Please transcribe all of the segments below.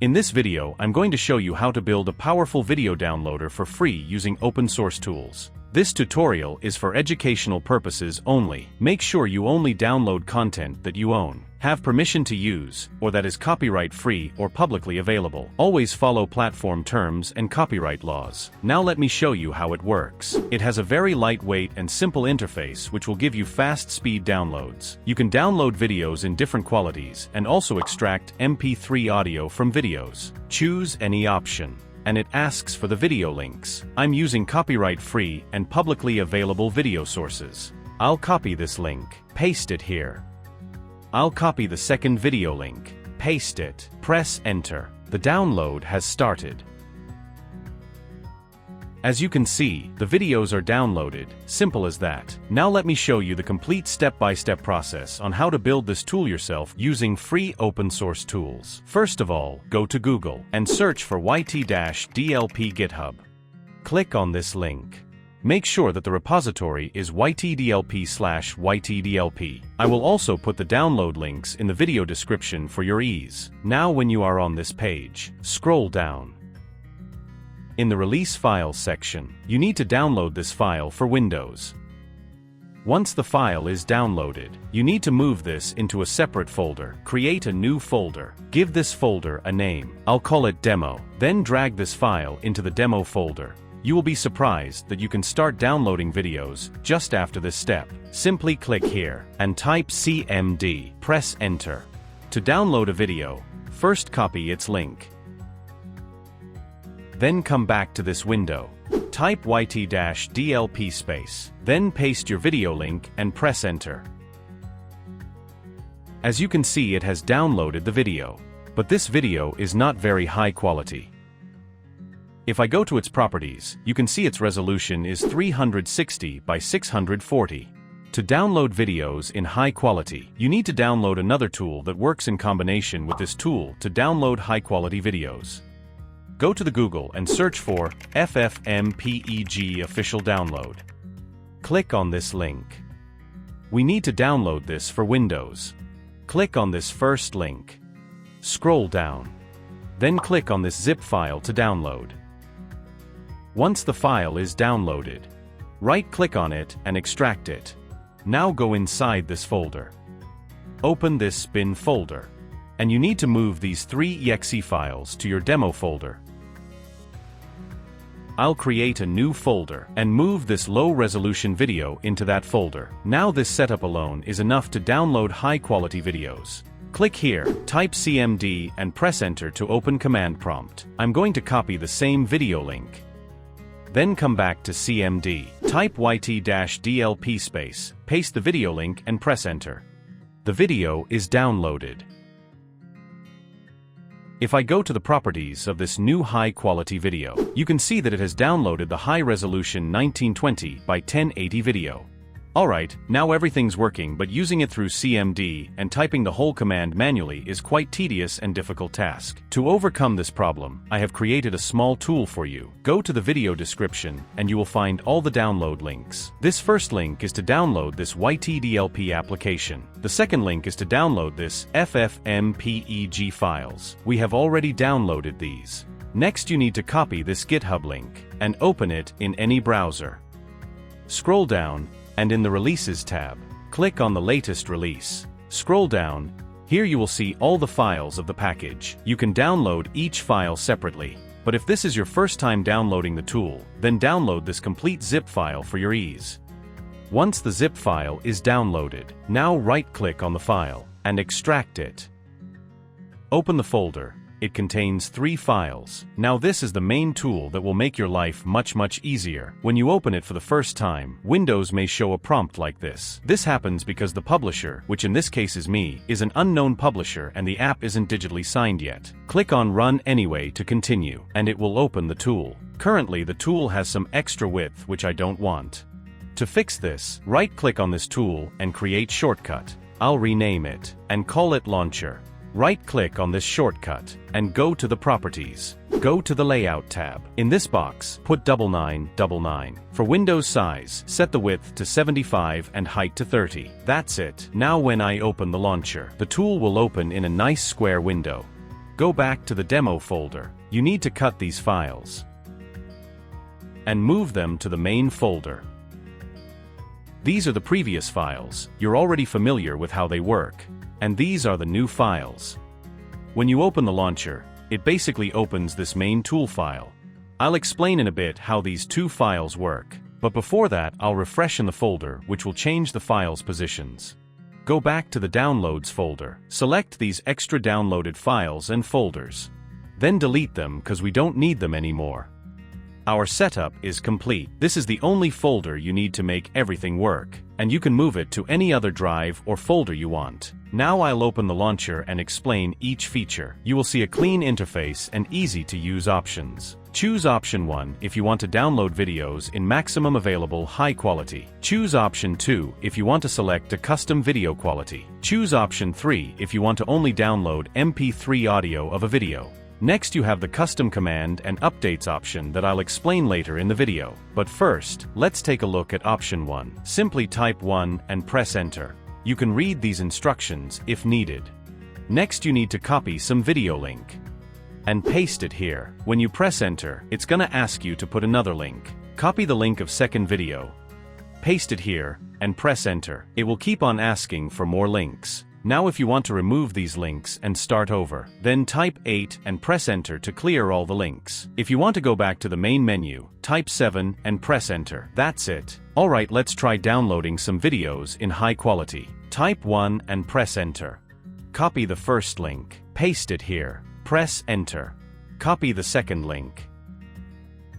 In this video, I'm going to show you how to build a powerful video downloader for free using open source tools. This tutorial is for educational purposes only. Make sure you only download content that you own, have permission to use, or that is copyright free or publicly available. Always follow platform terms and copyright laws. Now let me show you how it works. It has a very lightweight and simple interface which will give you fast speed downloads. You can download videos in different qualities and also extract MP3 audio from videos. Choose any option. And it asks for the video links. I'm using copyright-free and publicly available video sources. I'll copy this link, paste it here. I'll copy the second video link, paste it, press enter. The download has started. As you can see, the videos are downloaded, simple as that. Now let me show you the complete step-by-step process on how to build this tool yourself using free open-source tools. First of all, go to Google and search for yt-dlp GitHub. Click on this link. Make sure that the repository is ytdlp/ytdlp. I will also put the download links in the video description for your ease. Now when you are on this page, scroll down. In the Release Files section, you need to download this file for Windows. Once the file is downloaded, you need to move this into a separate folder. Create a new folder. Give this folder a name. I'll call it Demo. Then drag this file into the Demo folder. You will be surprised that you can start downloading videos just after this step. Simply click here and type CMD. Press Enter. To download a video, first copy its link. Then come back to this window. Type yt-dlp space. Then paste your video link and press enter. As you can see, it has downloaded the video. But this video is not very high quality. If I go to its properties, you can see its resolution is 360 by 640. To download videos in high quality, you need to download another tool that works in combination with this tool to download high quality videos. Go to the Google and search for FFmpeg official download. Click on this link. We need to download this for Windows. Click on this first link. Scroll down. Then click on this zip file to download. Once the file is downloaded, right-click on it and extract it. Now go inside this folder. Open this bin folder. And you need to move these 3 exe files to your demo folder. I'll create a new folder and move this low-resolution video into that folder. Now this setup alone is enough to download high-quality videos. Click here, type CMD and press enter to open command prompt. I'm going to copy the same video link. Then come back to CMD, type yt-dlp space, paste the video link and press enter. The video is downloaded. If I go to the properties of this new high-quality video, you can see that it has downloaded the high-resolution 1920 by 1080 video. Alright, now everything's working, but using it through CMD and typing the whole command manually is quite tedious and difficult task. To overcome this problem, I have created a small tool for you. Go to the video description and you will find all the download links. This first link is to download this ytdlp application. The second link is to download this FFmpeg files. We have already downloaded these. Next you need to copy this GitHub link and open it in any browser. Scroll down and in the Releases tab, click on the latest release. Scroll down. Here you will see all the files of the package. You can download each file separately, but if this is your first time downloading the tool, then download this complete zip file for your ease. Once the zip file is downloaded, now right-click on the file and extract it. Open the folder. It contains 3 files. Now this is the main tool that will make your life much easier. When you open it for the first time, Windows may show a prompt like this. This happens because the publisher, which in this case is me, is an unknown publisher and the app isn't digitally signed yet. Click on Run Anyway to continue, and it will open the tool. Currently the tool has some extra width which I don't want. To fix this, right-click on this tool and create shortcut. I'll rename it and call it Launcher. Right-click on this shortcut and go to the Properties. Go to the Layout tab. In this box, put 9999. For Windows size, set the width to 75 and height to 30. That's it. Now when I open the launcher, the tool will open in a nice square window. go back to the demo folder. You need to cut these files and move them to the main folder. These are the previous files. You're already familiar with how they work. And these are the new files. When you open the launcher, it basically opens this main tool file. I'll explain in a bit how these two files work, but before that I'll refresh in the folder, which will change the file's positions. Go back to the Downloads folder. Select these extra downloaded files and folders. Then delete them because we don't need them anymore. Our setup is complete. This is the only folder you need to make everything work, and you can move it to any other drive or folder you want. Now I'll open the launcher and explain each feature. You will see a clean interface and easy-to-use options. Choose option 1 if you want to download videos in maximum available high quality. Choose option 2 if you want to select a custom video quality. Choose option 3 if you want to only download MP3 audio of a video. Next you have the custom command and updates option that I'll explain later in the video. But first, let's take a look at option 1. Simply type 1 and press enter. You can read these instructions if needed. Next you need to copy some video link and paste it here. When you press enter, it's gonna ask you to put another link. Copy the link of second video, paste it here, and press enter. It will keep on asking for more links. Now if you want to remove these links and start over, then type 8 and press enter to clear all the links. If you want to go back to the main menu, type 7 and press enter. That's it. Alright, let's try downloading some videos in high quality. Type 1 and press enter. Copy the first link, paste it here, press enter. Copy the second link,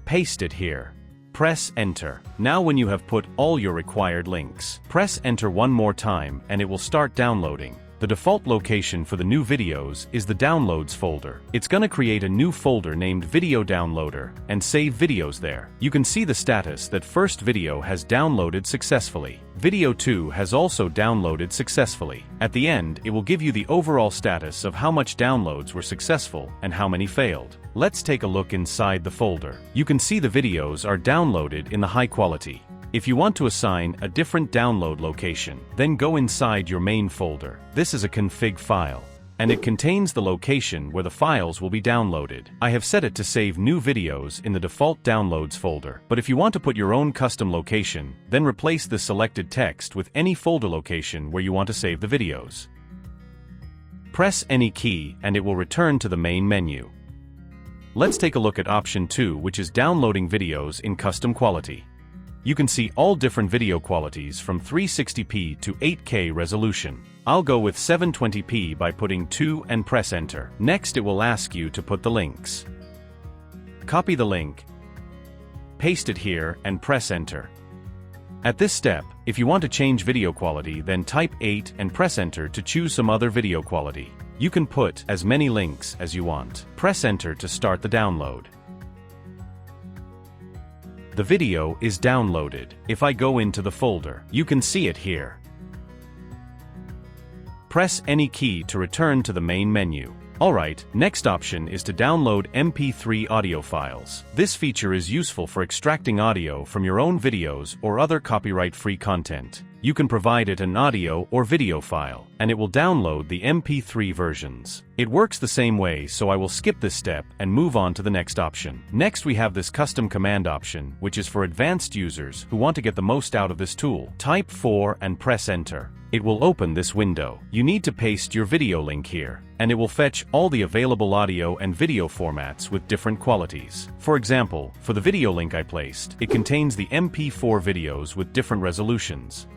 paste it here. Press enter. Now when you have put all your required links, press enter one more time and it will start downloading. The default location for the new videos is the Downloads folder. It's gonna create a new folder named Video Downloader and save videos there. You can see the status that first video has downloaded successfully. Video 2 has also downloaded successfully. At the end, it will give you the overall status of how much downloads were successful and how many failed. Let's take a look inside the folder. You can see the videos are downloaded in the high quality. If you want to assign a different download location, then go inside your main folder. This is a config file, and it contains the location where the files will be downloaded. I have set it to save new videos in the default Downloads folder, but if you want to put your own custom location, then replace the selected text with any folder location where you want to save the videos. Press any key and it will return to the main menu. Let's take a look at option 2, which is downloading videos in custom quality. You can see all different video qualities from 360p to 8K resolution. I'll go with 720p by putting 2 and press enter. Next it will ask you to put the links. Copy the link, paste it here and press enter. At this step, if you want to change video quality, then type 8 and press enter to choose some other video quality. You can put as many links as you want. Press enter to start the download. The video is downloaded. If I go into the folder, you can see it here. Press any key to return to the main menu. Alright, next option is to download MP3 audio files. This feature is useful for extracting audio from your own videos or other copyright-free content. You can provide it an audio or video file, and it will download the MP3 versions. It works the same way, so I will skip this step and move on to the next option. Next we have this custom command option, which is for advanced users who want to get the most out of this tool. Type 4 and press enter. It will open this window. You need to paste your video link here, and it will fetch all the available audio and video formats with different qualities. For example, for the video link I placed, it contains the MP4 videos with different resolutions.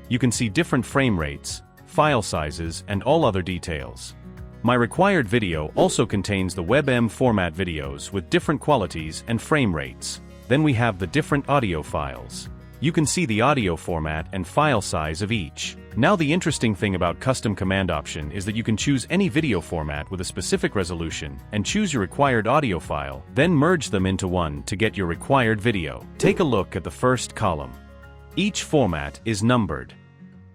You can see different frame rates, file sizes, and all other details. My required video also contains the WebM format videos with different qualities and frame rates. Then we have the different audio files. You can see the audio format and file size of each. Now the interesting thing about custom command option is that you can choose any video format with a specific resolution and choose your required audio file, then merge them into one to get your required video. Take a look at the first column. Each format is numbered.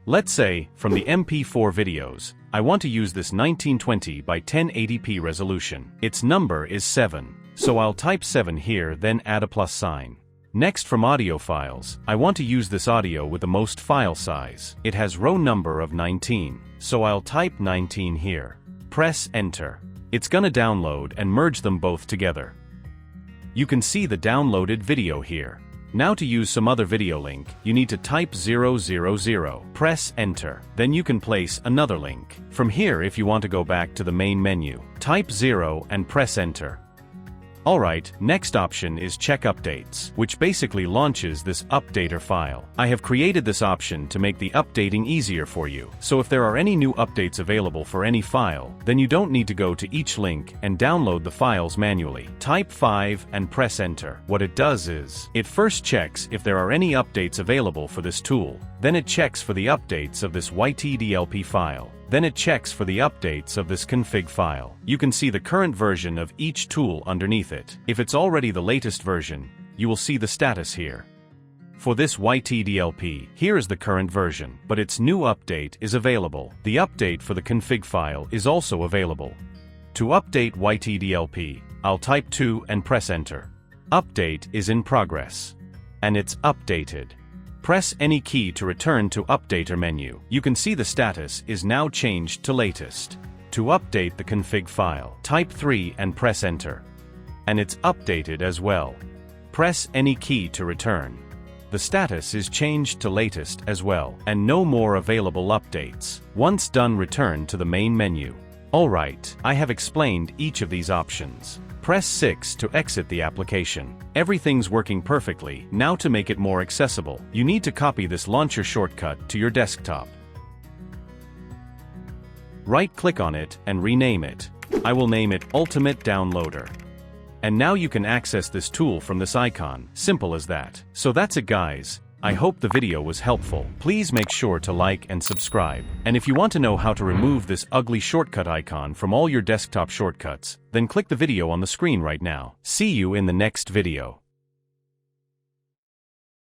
Let's say, from the MP4 videos, I want to use this 1920 by 1080p resolution. Its number is 7, so I'll type 7 here, then add a plus sign. Next, from audio files, I want to use this audio with the most file size. It has row number of 19, so I'll type 19 here. Press enter. It's gonna download and merge them both together. You can see the downloaded video here. Now to use some other video link, you need to type 000, press enter, then you can place another link. From here, if you want to go back to the main menu, type 0 and press enter. Alright, next option is check updates, which basically launches this updater file. I have created this option to make the updating easier for you, so if there are any new updates available for any file, then you don't need to go to each link and download the files manually. Type 5 and press enter. What it does is, it first checks if there are any updates available for this tool, then it checks for the updates of this ytdlp file. Then it checks for the updates of this config file. You can see the current version of each tool underneath it. If it's already the latest version, you will see the status here. For this ytdlp, here is the current version, but its new update is available. The update for the config file is also available. To update ytdlp, I'll type 2 and press enter. Update is in progress. And it's updated. Press any key to return to Updater menu. You can see the status is now changed to latest. To update the config file, type 3 and press enter. And it's updated as well. Press any key to return. The status is changed to latest as well, and no more available updates. Once done, return to the main menu. Alright, I have explained each of these options. Press 6 to exit the application. Everything's working perfectly. Now to make it more accessible, you need to copy this launcher shortcut to your desktop. Right-click on it and rename it. I will name it Ultimate Downloader. And now you can access this tool from this icon. Simple as that. So that's it, guys. I hope the video was helpful. Please make sure to like and subscribe. And if you want to know how to remove this ugly shortcut icon from all your desktop shortcuts, then click the video on the screen right now. See you in the next video.